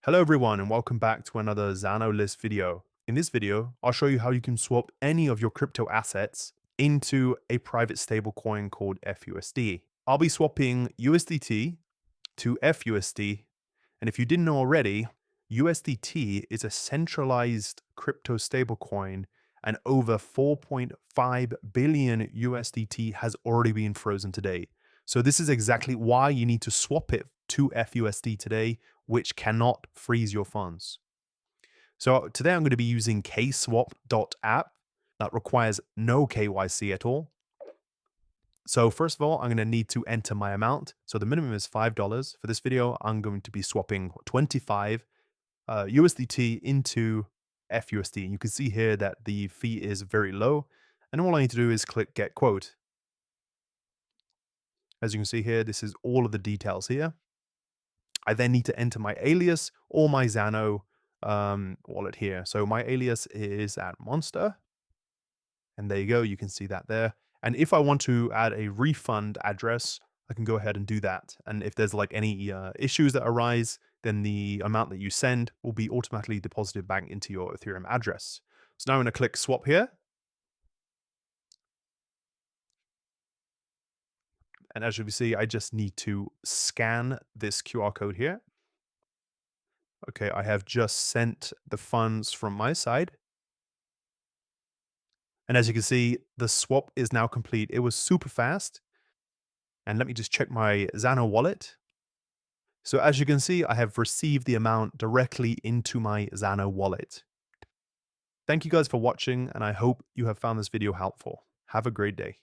Hello everyone and welcome back to another Zano list video. In this video, I'll show you how you can swap any of your crypto assets into a private stablecoin called fUSD. I'll be swapping USDT to fUSD, and if you didn't know already, USDT is a centralized crypto stablecoin and over 4.5 billion USDT has already been frozen today. So this is exactly why you need to swap it to fUSD today, which cannot freeze your funds. So today I'm going to be using KSWAP.app that requires no KYC at all. So first of all, I'm going to need to enter my amount. So the minimum is $5. For this video, I'm going to be swapping 25 USDT into fUSD. And you can see here that the fee is very low. And all I need to do is click get quote. As you can see here, this is all of the details here. I then need to enter my alias or my Zano wallet here. So my alias is at Monster. And there you go. You can see that there. And if I want to add a refund address, I can go ahead and do that. And if there's like any issues that arise, then the amount that you send will be automatically deposited back into your Ethereum address. So now I'm going to click swap here. And as you can see, I just need to scan this QR code here. Okay, I have just sent the funds from my side. And as you can see, the swap is now complete. It was super fast. And let me just check my Zano wallet. So as you can see, I have received the amount directly into my Zano wallet. Thank you guys for watching, and I hope you have found this video helpful. Have a great day.